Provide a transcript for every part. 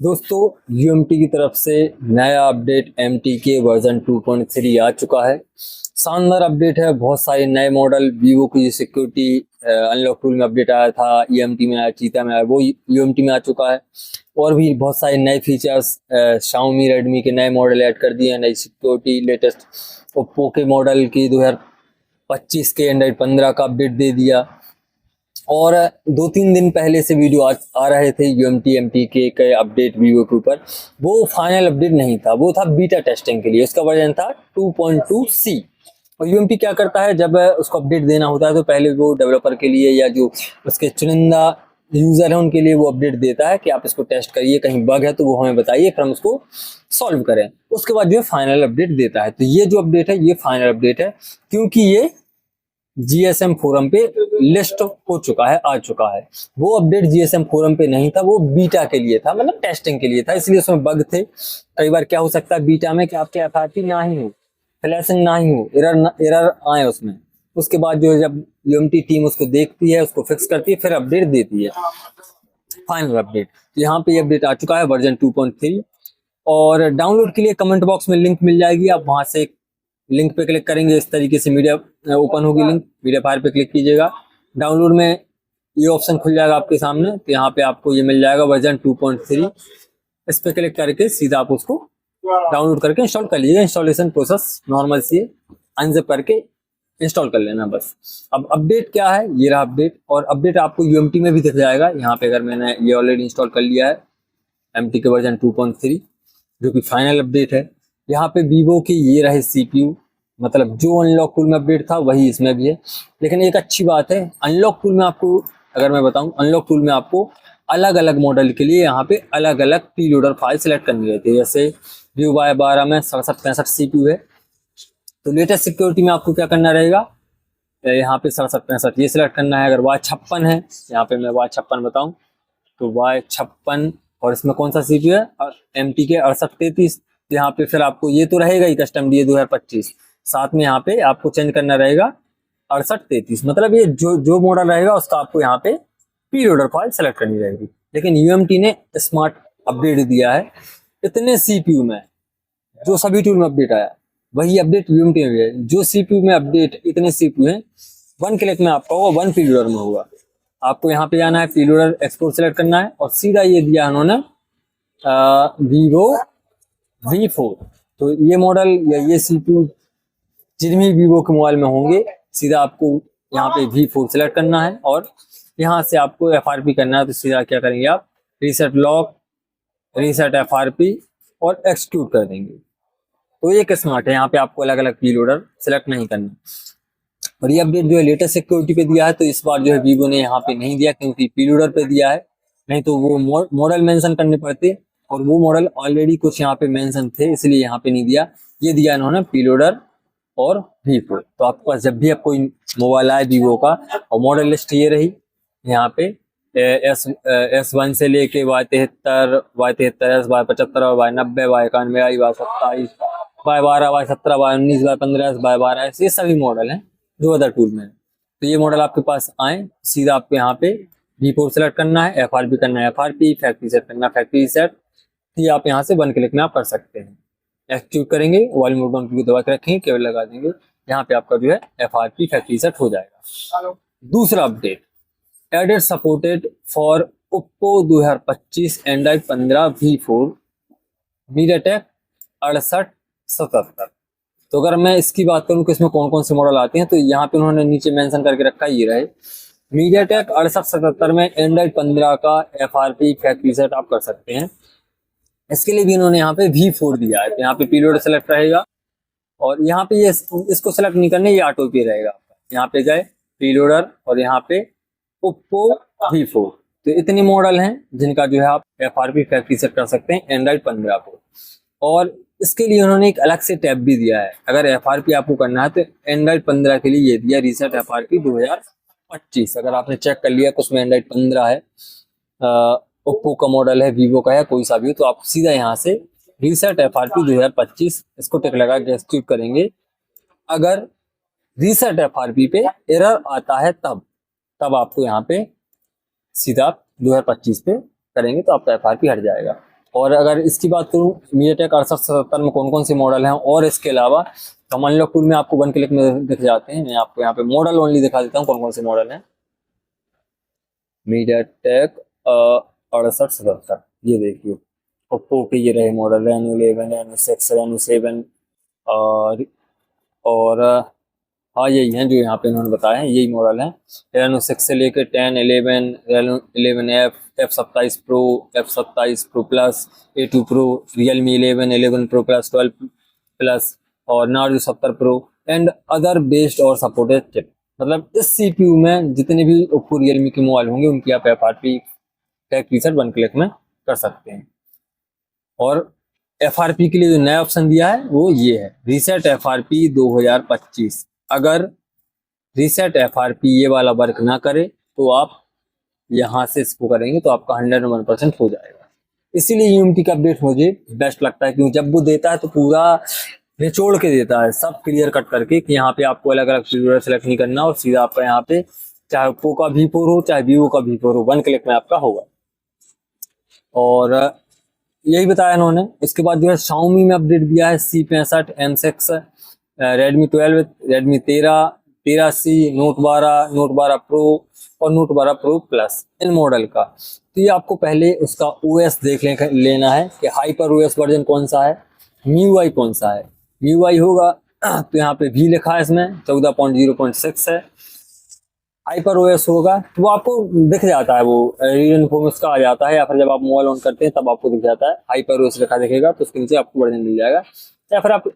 दोस्तों यूएमटी की तरफ से नया अपडेट एमटी वर्जन 2.3 आ चुका है। शानदार अपडेट है। बहुत सारे नए मॉडल वीवो की सिक्योरिटी अनलॉक टूल में अपडेट आया था, ईएमटी में आया, चीता में आया, वो यूएमटी में आ चुका है। और भी बहुत सारे नए फीचर्स शाओमी रेडमी के नए मॉडल ऐड कर दिए हैं, नई सिक्योरिटी लेटेस्ट ओप्पो के मॉडल की 2025 के एंड्रॉइड 15 का अपडेट दे दिया। और 2-3 दिन पहले से वीडियो आ रहे थे यूएमटी एमटी के अपडेट वीवो के ऊपर। वो फाइनल अपडेट नहीं था, वो था बीटा टेस्टिंग के लिए। उसका वर्जन था 2.2C। और यूएमटी क्या करता है, जब उसको अपडेट देना होता है तो पहले वो डेवलपर के लिए या जो उसके चुनिंदा यूजर है उनके लिए वो अपडेट देता है कि आप इसको टेस्ट करिए, कहीं बग है तो वो हमें बताइए, फिर हम उसको सॉल्व करें। उसके बाद जो फाइनल अपडेट देता है। तो ये जो अपडेट है ये फाइनल अपडेट है, क्योंकि ये जीएसएम फोरम पे लिस्ट हो चुका है, आ चुका है। वो अपडेट जीएसएम फोरम पे नहीं था, वो बीटा के लिए था, मतलब टेस्टिंग के लिए था, इसलिए उसमें बग थे। कई बार क्या हो सकता है बीटा में कि आपके एफआरपी ना ही हो, फ्लैशिंग ना ही हो, एरर आए उसमें। उसके बाद जो है जब यूएमटी टीम उसको देखती है, उसको फिक्स करती है, फिर अपडेट देती है फाइनल अपडेट। यहाँ पे ये अपडेट आ चुका है वर्जन 2.3। और डाउनलोड के लिए कमेंट बॉक्स में लिंक मिल जाएगी, आप वहां से लिंक पे क्लिक करेंगे, इस तरीके से मीडिया ओपन होगी, लिंक मीडिया फायर पे क्लिक कीजिएगा। डाउनलोड में ये ऑप्शन खुल जाएगा आपके सामने, तो यहाँ पे आपको ये मिल जाएगा वर्जन 2.3। इस पे क्लिक करके सीधा आप उसको डाउनलोड करके इंस्टॉल कर लीजिएगा। इंस्टॉलेशन प्रोसेस नॉर्मल सी है, अनजिप करके इंस्टॉल कर लेना बस। अब अपडेट क्या है, ये रहा अपडेट। और अपडेट आपको यूएमटी में भी दिख जाएगा। यहाँ पे अगर मैंने ये ऑलरेडी इंस्टॉल कर लिया है एमटी के वर्जन 2.3 जो कि फाइनल अपडेट है। यहाँ पे वीवो की ये रहे सीपीयू, मतलब जो अनलॉक टूल में अपडेट था वही इसमें भी है। लेकिन एक अच्छी बात है, अनलॉक टूल में आपको अगर मैं बताऊं, अनलॉक टूल में आपको अलग अलग मॉडल के लिए यहाँ पे अलग अलग पी लोडर फाइल सेलेक्ट करनी रहती है। जैसे वीवो Y12 में 6765 सीपीयू है, तो लेटेस्ट सिक्योरिटी में आपको क्या करना रहेगा, यहाँ पे 6765 ये सिलेक्ट करना है। अगर Y56 है, यहाँ पे मैं Y56 बताऊं तो Y56, और इसमें कौन सा सीपीयू है, एमटी के 6833। यहाँ पे फिर आपको ये तो रहेगा ही कस्टम डी 2025, साथ में यहाँ पे आपको चेंज करना रहेगा 6833। मतलब ये जो जो मॉडल रहेगा उसका आपको यहाँ पे पी लोडर फाइल सेलेक्ट करनी रहेगी। लेकिन यूएमटी ने स्मार्ट अपडेट दिया है, इतने सीपीयू में जो सभी टूल में अपडेट आया वही अपडेट यूएमटी में भी है। जो सीपीयू में अपडेट इतने सीपीयू हैं, 1 क्लिक में आपका होगा, 1 पी लोडर में होगा। आपको यहाँ पे जाना है, पी लोडर एक्सपोर्ट सेलेक्ट करना है, और सीधा ये दिया उन्होंने वीवो V4। तो ये मॉडल या ये सीपीयू जिन भी वीवो के मोबाइल में होंगे, सीधा आपको यहाँ पे V4 सेलेक्ट करना है, और यहाँ से आपको एफआरपी करना है। तो सीधा क्या करेंगे आप, रीसेट लॉक, रीसेट एफआरपी और एक्सक्यूट कर देंगे। तो ये स्मार्ट है, यहाँ पे आपको अलग अलग पी लोडर सेलेक्ट नहीं करना। और ये अपडेट जो है लेटेस्ट सिक्योरिटी पे दिया है, तो इस बार जो है वीवो ने यहाँ पे नहीं दिया, क्योंकि पी लोडर पे दिया है। नहीं तो वो मॉडल मेंशन करने पड़ते, और वो मॉडल ऑलरेडी कुछ यहाँ पे मेंशन थे, इसलिए यहाँ पे नहीं दिया। ये दिया इन्होंने पी लोडर और V4। तो आपके पास जब भी आप कोई मोबाइल आए वीवो का, और मॉडल लिस्ट ये रही यहाँ पे S1 से लेके Y73, Y73S, Y75, Y90, Y91, Y27, Y12, Y17, Y19, Y15S, Y12S, ये सभी मॉडल हैं जो अदर टूल में है। तो ये मॉडल आपके पास आए, सीधा आपको यहाँ पे V4 सेलेक्ट करना है, एफआरपी करना है, एफआरपी, फैक्ट्री सेट करना है, फैक्ट्री सेट। ये आप यहाँ से 1 क्लिक में आप कर सकते हैं। एक्टिवेट करेंगे, वॉल्यूम मोड डाउन की दबा के रखेंगे, केबल लगा देंगे, यहाँ पे आपका जो है एफआरपी फैक्ट्री सेट हो जाएगा। दूसरा update, added supported for Oppo 2025 Android 15 V4 MediaTek 6877। तो अगर मैं इसकी बात करूं कि इसमें कौन कौन से मॉडल आते हैं, तो यहाँ पे उन्होंने नीचे मेंशन करके रखा, ये रहे मीडियाटेक 6877 में एंड्रॉइड 15 का एफआरपी फैक्ट्री सेट आप कर सकते हैं। इसके लिए भी इन्होंने यहाँ पे V4 दिया है। तो यहाँ पे पी लोडर सेलेक्ट रहेगा, और यहाँ पे ये इसको सेलेक्ट नहीं करना, ये ऑटो पे रहेगा आपका। यहाँ पे गए पी लोडर, और यहाँ पे ओप्पो V4। तो इतने मॉडल हैं जिनका जो है आप एफआरपी फैक्ट्री सेट कर सकते हैं एंड्रॉइड 15 को। और इसके लिए उन्होंने एक अलग से टैब भी दिया है। अगर एफआरपी आपको करना है तो एंड्रॉइड 15 के लिए ये दिया, रीसेट एफआरपी 2025। अगर आपने चेक कर लिया कि उसमें एंड्रॉइड 15 है, ओप्पो का मॉडल है, वीवो का है, कोई सा भी हो, तो आप सीधा यहाँ से रीसेट एफआरपी 2025 इसको टिक लगा के एक्टिवेट करेंगे। अगर रीसेट एफआरपी पे एरर आता है तब आपको यहाँ पे सीधा 2025 पे करेंगे तो आपका एफआरपी हट जाएगा। और अगर इसकी बात करूं MediaTek 6877 में कौन कौन से मॉडल हैं और इसके अलावा, तो हम अनलॉक टूल में आपको 1 क्लिक में दिख जाते हैं। मैं आपको यहाँ पे मॉडल ओनली दिखा देता हूँ कौन कौन से मॉडल हैं। MediaTek 6877, ये देखिए ओप्पो के ये रहे मॉडल, Reno 11, Reno 6, Reno 7 और हाँ यही हैं जो यहाँ पे इन्होंने बताया है, यही मॉडल हैं। Reno 6 से लेकर 10, 11, Reno 11F, F27 Pro, F27 Pro Plus, A2 Pro, Realme 11, 11 Pro Plus, 12 Plus और Narzo 70 Pro and other based और सपोर्टेड चिप। मतलब इस CPU में जितने भी ओप्पो रियलमी के मोबाइल होंगे उनकी आप FRP टैग रिसेट 1 क्लिक में कर सकते हैं। और FRP के लिए जो नया ऑप्शन दिया है वो ये है, रीसेट FRP 2025। अगर रीसेट FRP ये वाला वर्क ना करे तो आप यहाँ से इसको करेंगे तो आपका 101% हो जाएगा। इसीलिए UMT का अपडेट मुझे बेस्ट लगता है, क्योंकि जब वो देता है तो पूरा निचोड़ के देता है, सब क्लियर कट करके कि यहाँ पे आपको अलग अलग फीचर सेलेक्ट नहीं करना और सीधा आपका यहाँ पे चाहे ओप्पो का V4 हो चाहे Vivo का V4 हो 1 क्लिक में आपका होगा। और यही बताया इन्होंने। इसके बाद जो है Xiaomi में अपडेट दिया है C65, M6, Redmi 12, Redmi 13, 13C, Note 12, Note 12 Pro और Note 12 Pro Plus इन मॉडल का। तो ये आपको पहले उसका OS देख लेना है कि हाइपर OS वर्जन कौन सा है, MIUI कौन सा है। MIUI होगा तो यहाँ पे V लिखा है, इसमें 14.0.6 है। हाइपर OS होगा तो वो आपको दिख जाता है, वो रीजन इन्फो में उसका आ जाता है, या फिर जब आप मोबाइल ऑन करते हैं तब आपको दिख जाता है हाइपर OS लिखा दिखेगा, तो उसके नीचे आपको वर्जन मिल जाएगा। या फिर आप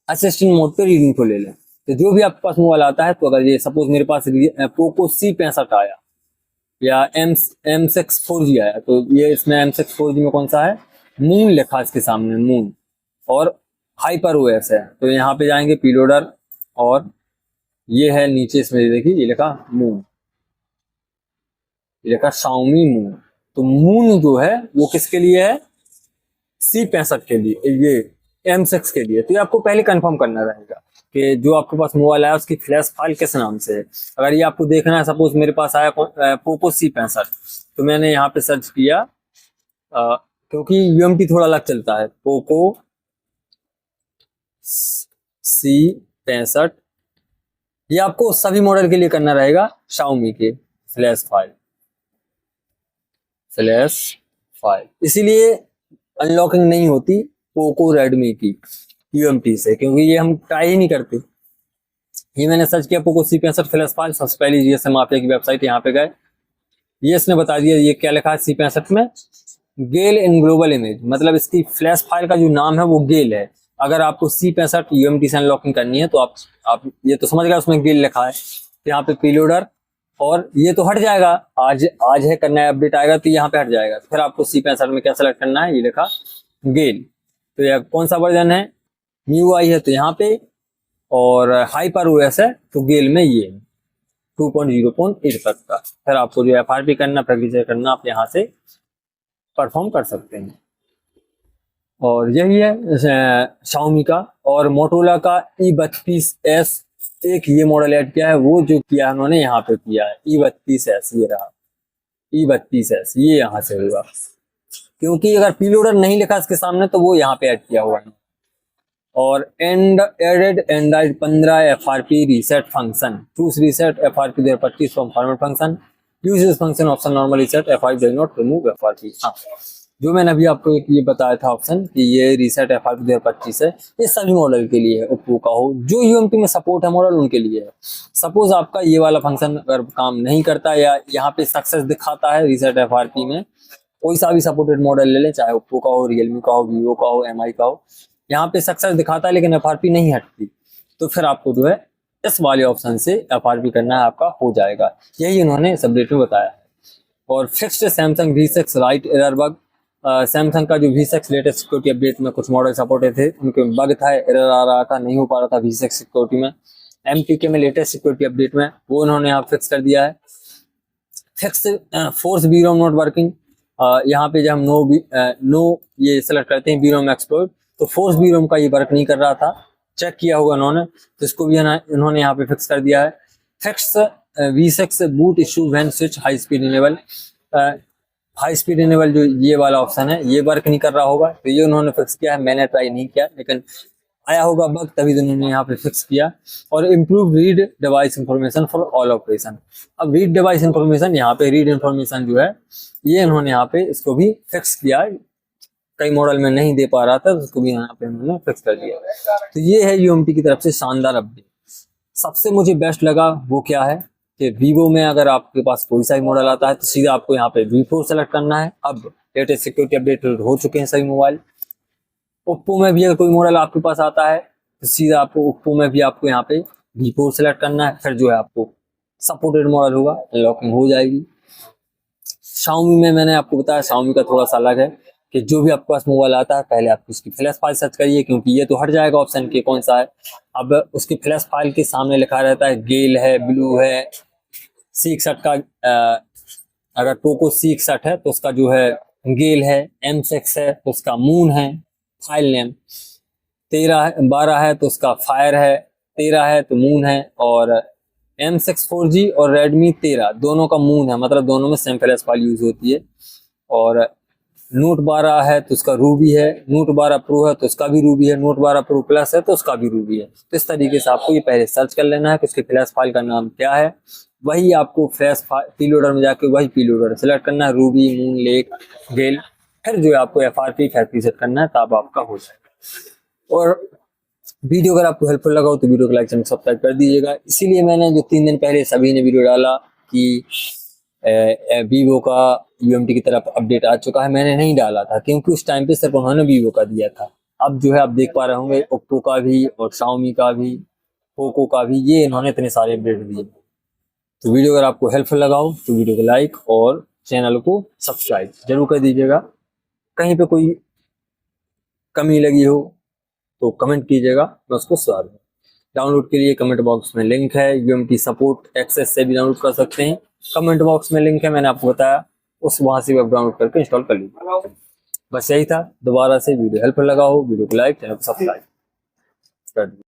असिस्टेंट मोड पे रीडिंग को ले लें। तो जो भी आपके पास मोबाइल आता है, तो अगर ये सपोज मेरे पास पोको C65 आया या M6 4G आया, तो ये इसमें M6 4G में कौन सा है, मून लिखा इसके सामने, मून और हाइपर OS है। तो यहाँ पे जाएंगे पीलोडर और ये है नीचे इसमें देखिए ये लिखा मून, ये लिखा Xiaomi मून। तो मून जो है वो किसके लिए है, C65 के लिए, ये M6 के लिए। तो ये आपको पहले कंफर्म करना रहेगा कि जो आपके पास मोबाइल आया उसकी फ्लैश फाइल किस नाम से है। अगर ये आपको देखना है, सपोज मेरे पास आया पोको C65, तो मैंने यहाँ पे सर्च किया क्योंकि UMT थोड़ा अलग चलता है, पोको C65, ये आपको सभी मॉडल के लिए करना रहेगा Xiaomi के फ्लैश फाइल। इसीलिए अनलॉकिंग नहीं होती पोको रेडमी की UMT से, क्योंकि ये हम ट्राई ही नहीं करते। ये मैंने सर्च किया पोको C65 फ्लैश फाइल, सबसे पहले GSM माफिया की वेबसाइट यहाँ पे गए, ये इसने बता दिया ये क्या लिखा है C65 में, गेल इन ग्लोबल इमेज, मतलब इसकी फ्लैश फाइल का जो नाम है वो गेल है। अगर आपको C65 UMT से अनलॉकिंग करनी है तो आप ये तो समझ गए उसमें गेल लिखा है, यहाँ पे पीलोडर और ये तो हट जाएगा, आज है करना है, अपडेट आएगा तो यहाँ पे हट जाएगा। फिर आपको C65 में क्या सेलेक्ट करना है, ये लिखा गेल। तो यह कौन सा वर्जन है, MIUI है तो यहाँ पे, और हाइपर OS है तो गेल में ये 2.0.8 तक का। फिर आपको जो FRP करना, प्रेफिजर करना, आप यहाँ से परफॉर्म कर सकते हैं। और यही है Xiaomi का। और मोटोरोला का E32S एक ये मॉडल ऐड किया है, वो जो किया है उन्होंने यहाँ पे किया है E32S, ये रहा E32S, ये यहाँ से होगा, क्योंकि अगर पीलोडर नहीं लिखा इसके सामने तो वो यहाँ पे ऐड किया हुआ है। और added Android 15 FRP reset function, choose reset FRP 2025 from format function, use this function option normal reset FRP does not remove FRP। हाँ, जो मैंने अभी आपको ये बताया था ऑप्शन कि ये रीसेट FRP 2025 है, ये सभी मॉडल के लिए है, ओप्पो का हो, जो UMT में सपोर्ट है मॉडल उनके लिए है। सपोज आपका ये वाला फंक्शन अगर काम नहीं करता या यहाँ पे सक्सेस दिखाता है रीसेट FRP में, कोई सा भी सपोर्टेड मॉडल ले लें, चाहे ओप्पो का हो, रियलमी का हो, वीवो का हो, MI का हो, यहाँ पे सक्सेस दिखाता है लेकिन FRP नहीं हटती, तो फिर आपको जो है इस वाले ऑप्शन से FRP करना है, आपका हो जाएगा। यही उन्होंने इस अपडेट में बताया है। और fixed Samsung V6 right error bug, Samsung का जो V6 लेटेस्ट सिक्योरिटी अपडेट में कुछ मॉडल सपोर्टेड थे, उनके बग था, एरर आ रहा था, नहीं हो पा रहा था V6 सिक्योरिटी में। MTK में लेटेस्ट सिक्योरिटी अपडेट में वो उन्होंने यहाँ फिक्स कर दिया है। Fix force VROM not working, यहाँ पे जब हम नो ये सेलेक्ट करते हैं VROM एक्सप्लोइट, तो फोर्स VROM का ये वर्क नहीं कर रहा था, चेक किया होगा उन्होंने, तो इसको भी इन्होंने यहाँ पे फिक्स कर दिया है। Fix V6 boot issue when switch high speed enable, high speed enable जो ये वाला ऑप्शन है ये वर्क नहीं कर रहा होगा, तो ये उन्होंने फिक्स किया है। मैंने ट्राई नहीं किया, लेकिन आया होगा बग, तभी तो उन्होंने यहाँ पे फिक्स किया। और improve read device information for all operation. अब रीड डिवाइस इंफॉर्मेशन, यहाँ पे रीड इंफॉर्मेशन जो है ये इन्होंने यहाँ पे इसको भी फिक्स किया। कई मॉडल में नहीं दे पा रहा था, तो उसको भी यहाँ पे उन्होंने फिक्स कर दिया। तो ये है यूएमटी की तरफ से शानदार अपडेट। सबसे मुझे बेस्ट लगा वो क्या है कि वीवो में अगर आपके पास कोई सा भी मॉडल आता है तो सीधा आपको यहाँ पे V4 सेलेक्ट करना है। अब लेटेस्ट सिक्योरिटी अपडेट हो चुके हैं सभी मोबाइल। ओप्पो में भी अगर कोई मॉडल आपके पास आता है तो सीधा आपको ओप्पो में भी आपको यहाँ पे V4 सेलेक्ट करना है, फिर जो है आपको सपोर्टेड मॉडल होगा, अनलॉकिंग हो जाएगी। Xiaomi में मैंने आपको बताया, Xiaomi का थोड़ा सा अलग है कि जो भी आपके पास मोबाइल आता है पहले आप उसकी फ्लैश फाइल सर्च करिए, क्योंकि ये तो हट जाएगा ऑप्शन के कौन सा है। अब उसकी फ्लैश फाइल के सामने लिखा रहता है गेल है, ब्लू है, C61 का अगर पोको C61 है तो उसका जो है गेल है, M6 है तो उसका मून है फाइल नेम, 12 है तो उसका फायर है, 13 है तो मून है, और M6 4G और Redmi 13 दोनों का मून है, मतलब दोनों में सेम फ्लैश फाइल यूज होती है। और नोट 12 है तो उसका रूबी है, नोट 12 प्रो है तो उसका भी रूबी है, नोट 12 प्रो प्लस है तो उसका भी रूबी है। तो इस तरीके से आपको ये पहले सर्च कर लेना है कि उसके फ्लैश फाइल का नाम क्या है, वही आपको फ्लैश पीलोडर में जाके वही पीलोडर सेलेक्ट करना है, रूबी, मून, लेक, गेल, फिर जो है आपको FRP सेट करना है, तब आपका हो जाएगा। और वीडियो अगर आपको हेल्पफुल लगा हो तो वीडियो को लाइक चैनल सब्सक्राइब कर दीजिएगा। इसीलिए मैंने जो 3 दिन पहले सभी ने वीडियो डाला कि वीवो का यूएमटी की तरफ अपडेट आ चुका है, मैंने नहीं डाला था क्योंकि उस टाइम पे सिर्फ उन्होंने वीवो का दिया था। अब जो है आप देख पा रहे होंगे ओप्पो का भी और Xiaomi का भी, पोको का भी, ये इन्होंने इतने सारे अपडेट दिए। तो वीडियो अगर आपको हेल्पफुल लगा हो तो वीडियो को लाइक और चैनल को सब्सक्राइब जरूर कर दीजिएगा। कहीं पे कोई कमी लगी हो तो कमेंट कीजिएगा, मैं उसको सुधार दूँ। डाउनलोड के लिए कमेंट बॉक्स में लिंक है, यूएमटी सपोर्ट एक्सेस से भी डाउनलोड कर सकते हैं। कमेंट बॉक्स में लिंक है, मैंने आपको बताया, उस वहां से भी आप डाउनलोड करके इंस्टॉल कर लीजिए। बस यही था। दोबारा से वीडियो हेल्पफुल लगा हो वीडियो को लाइक, चैनल को सब्सक्राइब कर दीजिए।